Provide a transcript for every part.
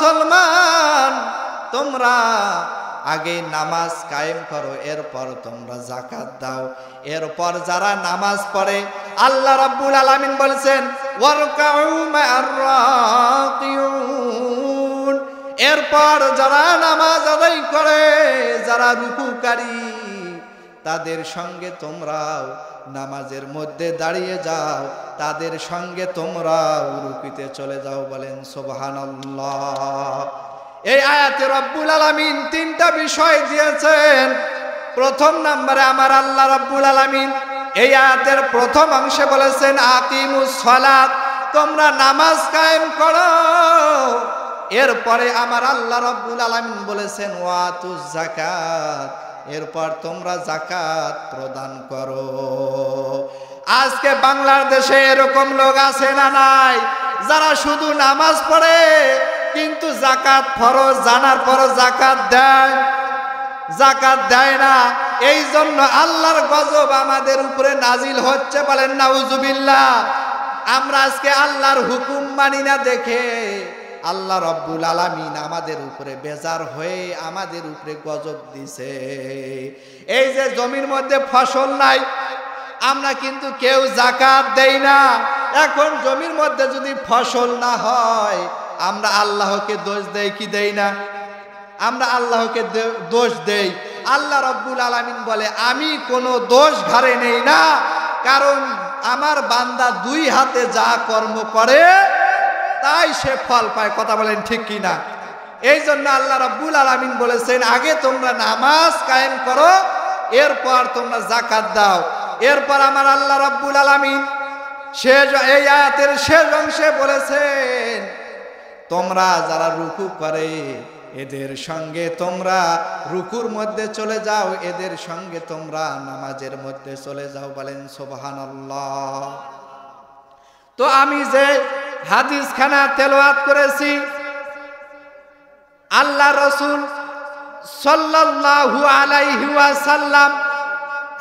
মুসলমান তোমরা আগে নামাজ কায়েম করো, এরপর তোমরা যাকাত দাও। এরপর যারা নামাজ পড়ে আল্লাহ রাব্বুল আলামিন বলেছেন ওয়ারকাউ মা'আর রাকিউন, এরপর যারা নামাজ আদায় করে, যারা রুকুকারী, তাদের সঙ্গে তোমরাও নামাজের মধ্যে দাঁড়িয়ে যাও, তাদের সঙ্গে তোমরাও রুকুতে চলে যাও। বলেন সুবহানাল্লাহ। এই আয়াতে রব্বুল আলামিন তিনটা বিষয় দিয়েছেন। প্রথম নম্বরে আমার আল্লাহ রব্বুল আলামিন এই আয়াতের প্রথম অংশে বলেছেন আকিমুস সালাত, তোমরা নামাজ কায়েম করো। এরপরে আমার আল্লাহ রব্বুল আলামিন বলেছেন ওয়াতুজ যাকাত, এরপর তোমরা যাকাত প্রদান করো। আজকে বাংলাদেশে এরকম লোক আছে না নাই, যারা শুধু নামাজ পড়ে কিন্তু যাকাত ফরজ জানার পর যাকাত দেয় না। এই জন্য আল্লাহর গজব আমাদের উপরে নাজিল হচ্ছে। বলেন নাউজুবিল্লাহ। আমরা আজকে আল্লাহর হুকুম মানি না দেখে আল্লাহ রব্বুল আলামিন আমাদের উপরে বেজার হয়ে আমাদের উপরে গজব দিছে। এই যে জমির মধ্যে ফসল নাই, আমরা কিন্তু কেউ যাকাত দেই না। এখন জমির মধ্যে যদি ফসল না হয়, আমরা আল্লাহকে দোষ দেই কি দেই না? আমরা আল্লাহকে দোষ দেই। আল্লাহ রব্বুল আলামিন বলে আমি কোনো দোষ ঘাড়ে নেই না, কারণ আমার বান্দা দুই হাতে যা কর্ম করে তাই সে ফল পায়। কথা বলেন ঠিক কি না? এই জন্য আল্লাহ রব্বুল আলামিন বলেছেন আগে তোমরা নামাজ কায়েম করো, এরপর তোমরা যাকাত দাও। এরপর আমার আল্লাহ রব্বুল আলামিন এই আয়াতের শেষ অংশে বলেছেন তোমরা যারা রুকু করে এদের সঙ্গে তোমরা রুকুর মধ্যে চলে যাও, এদের সঙ্গে তোমরা নামাজের মধ্যে চলে যাও। বলেন সুবহানাল্লাহ। তো আমি যে হাদিসখানা তেলাওয়াত করেছি, আল্লাহ রাসূল সাল্লাল্লাহু আলাইহি ওয়াসাল্লাম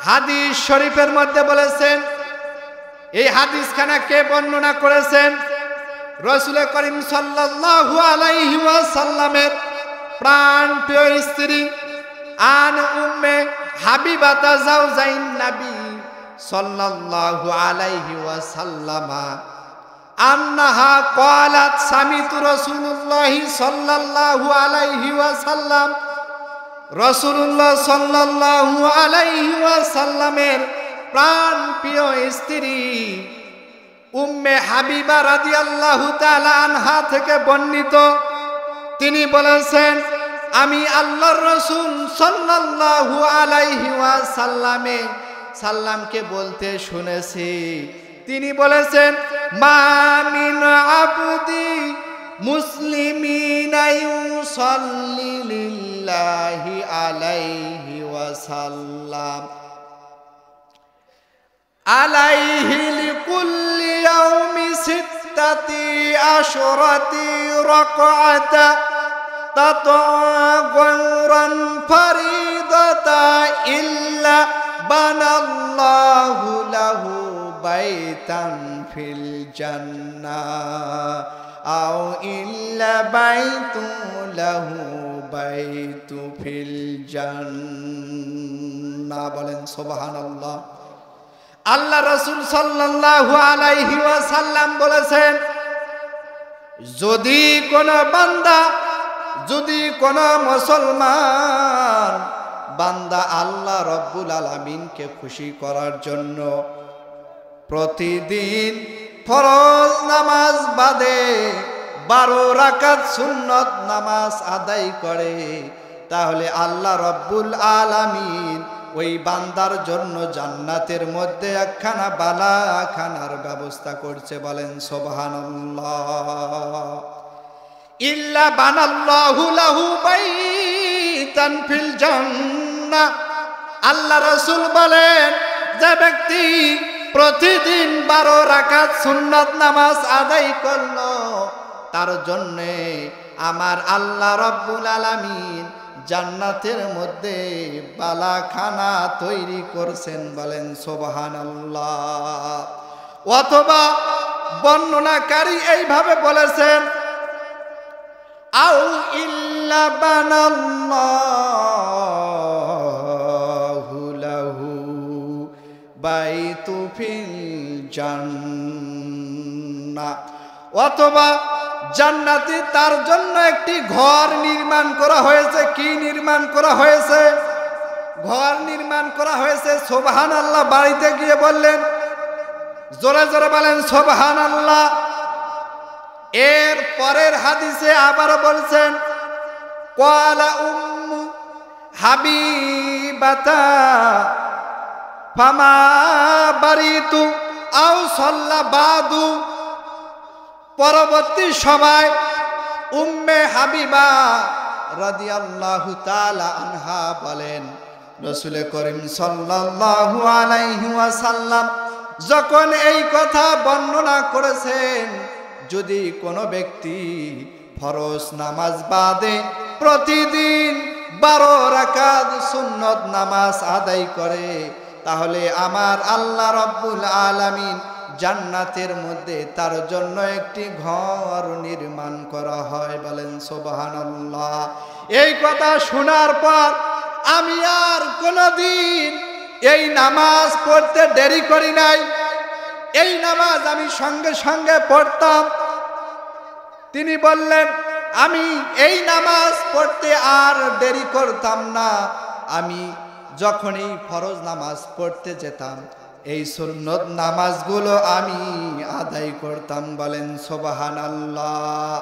হাদিস শরীফের মধ্যে বলেছেন, এই হাদিসখানা কে বর্ণনা করেছেন? রাসূল করিম সাল্লাল্লাহু আলাইহি ওয়াসাল্লামের প্রাণ প্রিয় স্ত্রী আন উম্মে হাবিবাতা জাওজাইন নবী সাল্লাল্লাহু আলাইহি ওয়াসাল্লামা আন্নাহা ক্বালাত সামিতু রাসূলুল্লাহ সাল্লাল্লাহু আলাইহি ওয়াসাল্লাম, রাসূলুল্লাহ সাল্লাল্লাহু আলাইহি ওয়াসাল্লামের প্রাণ প্রিয় স্ত্রী উম্মে হাবিবা রাদিয়াল্লাহু তাআলা আনহা থেকে বর্ণিত, তিনি বলেছেন আমি আল্লাহর রাসূল সাল্লাল্লাহু আলাইহি ওয়াসাল্লামকে বলতে শুনেছি, তিনি বলেছেন মা মিন আবদি মুসলিমিন ইউসাল্লি লিল্লাহি আলাইহি ওয়াসাল্লাম আলাইহি লিকুল্লি ইয়াউমি সিত্তাতি আশরাতি রাকআতা তাতাগয়রান ফারিদাতা ইল্লা বানাল্লাহু লাহু বাইতান ফিল জান্নাহ আও ইল্লা বাইতু লাহু বাইতু ফিল জান্নাহ। বলেন সুবহানাল্লাহ। আল্লাহ রাসূল সাল্লাল্লাহু আলাইহি ওয়াসাল্লাম বলেছেন যদি কোনো মুসলমান বান্দা আল্লাহ রব্বুল আলামিনকে খুশি করার জন্য প্রতিদিন ফরজ নামাজ বাদে 12 রাকাত সুন্নত নামাজ আদায় করে, তাহলে আল্লাহ রব্বুল আলামিন ওই বান্দার জন্য জান্নাতের মধ্যে একখানা বালাখানার ব্যবস্থা করছে। বলেন সুবহানাল্লাহ। ইল্লা বানাল্লাহু লাহু বাইতান ফিল জান্নাহ। আল্লাহ রাসূল বলেন যে ব্যক্তি প্রতিদিন 12 রাকাত সুন্নাত নামাজ আদায় করলো, তার জন্য আমার আল্লাহ রব্বুল আলামিন জান্নাতের মধ্যে বালাখানা তৈরি করছেন। বলেন সুবহানাল্লাহ। অথবা বর্ণনাকারী এইভাবে বলেছেন আও ইল্লা বানাল্লাহু লাহু বাইতু ফিল জান্নাহ, অথবা জান্নাতে তার জন্য একটি ঘর নির্মাণ করা হয়েছে। কি নির্মাণ করা হয়েছে? ঘর নির্মাণ করা হয়েছে। সুবহানাল্লাহ। বাড়িতে গিয়ে বললেন, জোরে জোরে বলেন সুবহানাল্লাহ। এর পরের হাদিসে আবার বলছেন, ক্বালা উম্মু হাবিবাতা ফামা বারিতু আও সাল্লা বাদু। পরবর্তী সময় উম্মে হাবিবা রাদিয়াল্লাহু তাআলা আনহা বলেন, রাসূল করিম সাল্লাল্লাহু আলাইহি ওয়াসাল্লাম যখন এই কথা বর্ণনা করেছেন, যদি কোনো ব্যক্তি ফরজ নামাজ বাদে প্রতিদিন 12 রাকাত সুন্নত নামাজ আদায় করে, তাহলে আমার আল্লাহ রাব্বুল আলামিন জান্নাতের মধ্যে তার জন্য একটি ঘর নির্মাণ করা হয়। বলেন সুবহানাল্লাহ। এই কথা শোনার পর আমি আর কোনোদিন এই নামাজ পড়তে দেরি করি নাই। এই নামাজ আমি সঙ্গে সঙ্গে পড়তাম। তিনি বললেন, আমি এই নামাজ পড়তে আর দেরি করতাম না। আমি যখনই ফরজ নামাজ পড়তে যেতাম, এই সুন্নত নামাজগুলো আমি আদায় করতাম। বলেন সুবহানাল্লাহ।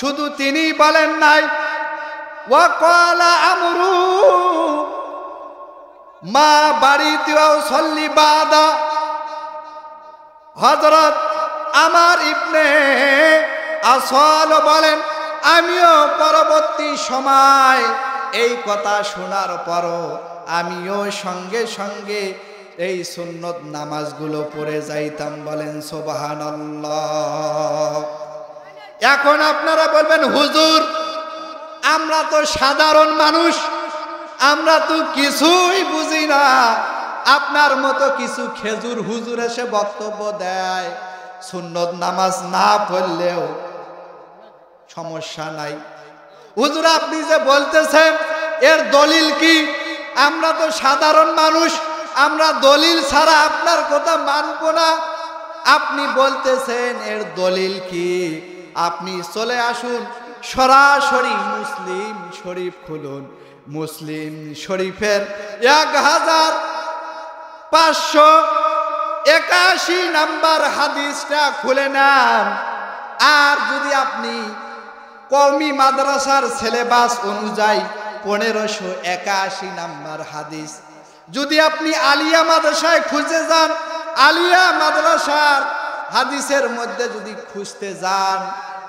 শুধু তিনি বলেন নাই, ওয়া ক্বালা আমরু মা বাড়িতে সল্লি বাদা। হযরত আমার ইবনে আসল বলেন, আমিও পরবর্তী সময় এই কথা শোনার পরও আমিও সঙ্গে সঙ্গে এই সুন্নত নামাজগুলো পড়ে যাইতাম। বলেন সুবহানাল্লাহ। এখন আপনারা বলবেন, হুজুর আমরা তো সাধারণ মানুষ, আমরা তো কিছুই বুঝি না। আপনার মতো কিছু খেজুর হুজুর এসে বক্তব্য দেয়, সুন্নত নামাজ না পড়লেও সমস্যা নাই। হুজুর আপনি যে বলতেছেন এর দলিল কি? আমরা তো সাধারণ মানুষ, আমরা দলিল ছাড়া আপনার কথা মানব না। আপনি বলতেছেন এর দলিল কি? আপনি চলে আসুন, সরাসরি মুসলিম শরীফ খুলুন। মুসলিম শরীফের 1581 নাম্বার হাদিসটা খুলে নেন। আর যদি আপনি কওমি মাদ্রাসার সিলেবাস অনুযায়ী 1581 নাম্বার হাদিস, যদি আপনি আলিয়া মাদ্রাসায় খুঁজে যান, আলিয়া মাদ্রাসার হাদিসের মধ্যে যদি খুঁজতে যান,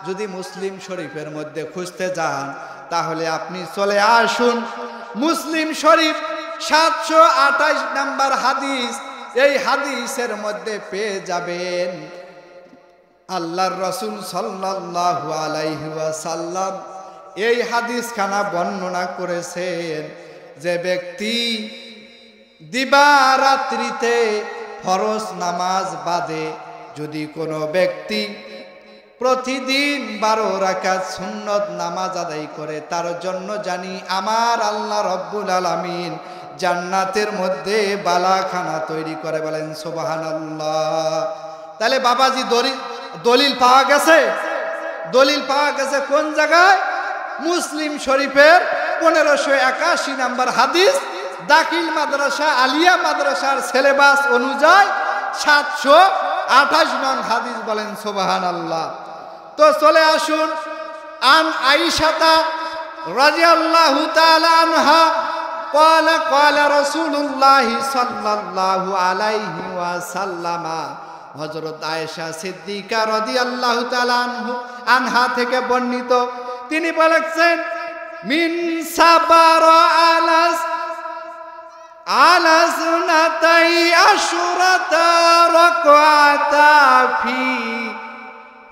যদি মুসলিম শরীফের মধ্যে খুঁজতে যান, তাহলে আপনি চলে আসুন মুসলিম শরীফ 728 নাম্বার হাদিস। এই হাদিসের মধ্যে পেয়ে যাবেন আল্লাহর রাসূল সাল্লাল্লাহু আলাইহি ওয়াসাল্লাম এই হাদিসখানা বর্ণনা করেছেন যে ব্যক্তি দিবারাত্রিতে ফরজ নামাজ বাদে যদি কোনো ব্যক্তি প্রতিদিন 12 রাকাত সুন্নত নামাজ আদায় করে, তার জন্য জানি আমার আল্লাহ রব্বুল আলামিন জান্নাতের মধ্যে বালাখানা তৈরি করে। বলেন সুবহানাল্লাহ। তাহলে বাবাজি দলিল পাওয়া গেছে। দলিল পাওয়া গেছে কোন জায়গায়? মুসলিম শরীফের 1581 নাম্বার হাদিস, দাখিল মাদ্রাসা আলিয়া মাদ্রাসার সিলেবাস অনুযায়ী 728 নং হাদিস। বলেন সুবহানাল্লাহ। তো চলে আসুন, আন আয়েশা রাদিয়াল্লাহু তাআলা আনহা ক্বালা ক্বালা রাসূলুল্লাহ সাল্লাল্লাহু আলাইহি ওয়াসাল্লাম। হযরত আয়েশা সিদ্দিকা রাদিয়াল্লাহু তাআলা আনহা থেকে বর্ণিত, তিনি বলেছেন, মিন সাবার আলা সুনাতাই আশুরাতা রাকাতা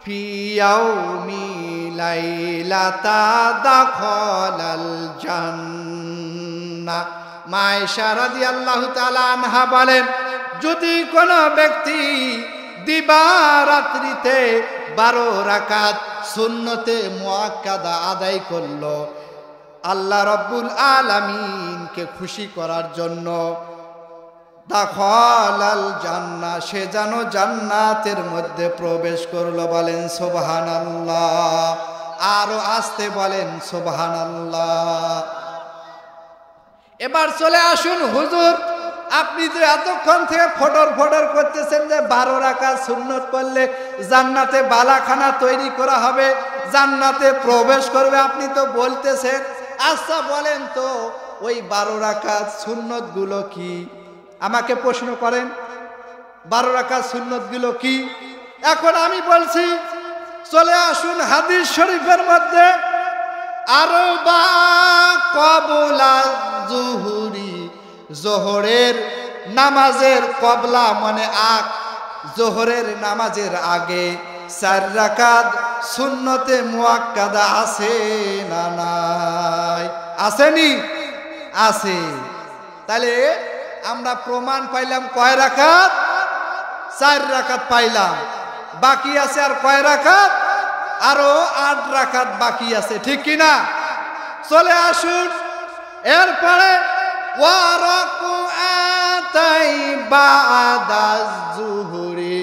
ফি ইয়াউমি লাইলাতা দাখালাল জান্নাহ। মা আয়েশা রাদিয়াল্লাহু তাআলা আনহা বলেন, যদি কোনো ব্যক্তি দিবারাত্রিতে 12 রাকাত সুন্নতে মুআক্কাদা আদায় করলো আল্লাহ রব্বুল আলামিনকে খুশি করার জন্য, দাখালাল জান্নাহ, সে যেন জান্নাতের মধ্যে প্রবেশ করলো। বলেন সুবহানাল্লাহ, আরো আসতে বলেন সুবহানাল্লাহ। এবার চলে আসুন হুজুর, আপনি যে এতক্ষণ থেকে ফটর করতেছেন যে 12 রাকাত সুন্নত পড়লে জান্নাতে বালাখানা তৈরি করা হবে, জান্নাতে প্রবেশ করবে, আপনি তো বলতেছেন। আচ্ছা বলেন তো ওই 12 রাকাত সুন্নত গুলো কি? আমাকে প্রশ্ন করেন 12 রাকাত সুন্নত গুলো কি? এখন আমি বলছি, চলে আসুন হাদিস শরীফের মধ্যে, আরবা ক্বাবলা যুহুরি, জোহরের নামাজের কবলা মানে আগ, জোহরের নামাজের আগে 4 রাকাত সুন্নতে মুআক্কাদা আছে না নাই? আসেনি? আছে। তাহলে আমরা প্রমাণ পাইলাম কয় রাকাত? 4 রাকাত পাইলাম। বাকি আছে আর কয় রাকাত? আরো 8 রাকাত বাকি আছে, ঠিক কিনা? চলে আসুন এরপরে ওয়ারাকাতাই বাদাজ যুহুরি,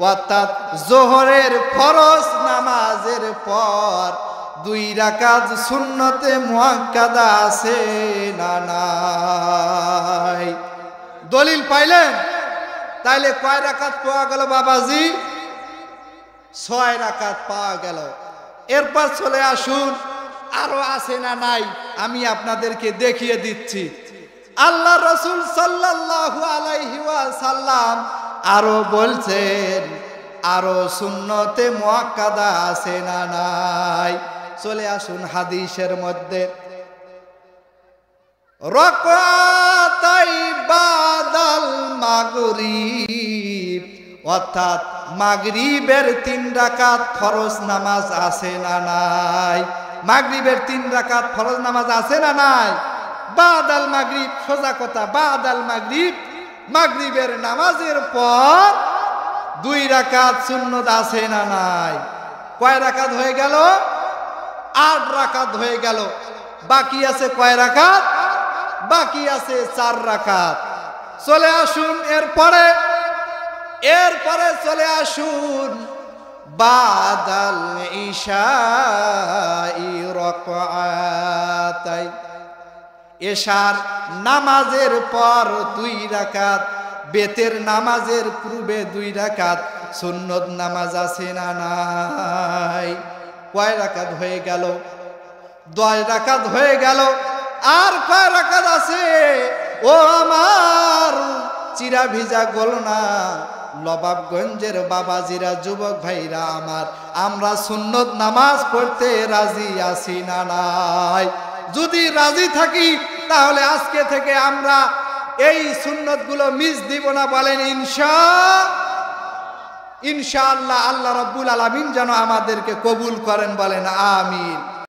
অর্থাৎ জোহরের ফরজ নামাজের পর 2 রাকাত সুন্নতে মুআক্কাদা আছে না নাই? দলিল পাইলেন? তাইলে কয় রাকাত পাওয়া গেল বাবাজি? 6 রাকাত পাওয়া গেল। এরপর চলে আসুন আরো আছে না নাই আমি আপনাদেরকে দেখিয়ে দিচ্ছি। আল্লাহ রাসূল সাল্লাল্লাহু আলাইহি ওয়াসাল্লাম আরো বলছেন আরো সুন্নতে মুআক্কাদা আছে না নাই? চলে আসুন হাদিসের মধ্যে, রাকাতাই বাদাল মাগরিব, অর্থাৎ মাগরিবের 3 রাকাত ফরজ নামাজ আছে না নাই? মাগরিবের 3 রাকাত ফরজ নামাজ আছে না নাই? বাদাল মাগরিব, সোজা কথা, বাদাল মাগরিব, মাগরিবের নামাজের পর 2 রাকাত সুন্নত আছে না নাই? কয় রাকাত হয়ে গেল? 8 রাকাত হয়ে গেল। বাকি আছে কয় রাকাত? বাকি আছে 4 রাকাত। চলে আসুন এরপরে চলে আসুন বাদাল ইশাই রাকাতাই, এশার নামাজের পর 2 রাকাত, বেতের নামাজের পূর্বে 2 রাকাত সুন্নত নামাজ আছে না নাই? কয় রাকাত হয়ে গেল? 10 রাকাত হয়ে গেল। আর কয় রাকাত আছে? ও আমার চিরা ভিজা গোলনা নবাবগঞ্জের বাবাজিরা, যুবক ভাইরা আমার, আমরা সুন্নত নামাজ পড়তে রাজি আছি না নাই? যদি রাজি থাকি তাহলে আজকে থেকে আমরা এই সুন্নতগুলো মিস দিব না। বলেন ইনশাআল্লাহ। আল্লাহ রাব্বুল আলামিন যেন আমাদেরকে কবুল করেন। বলেন আমিন।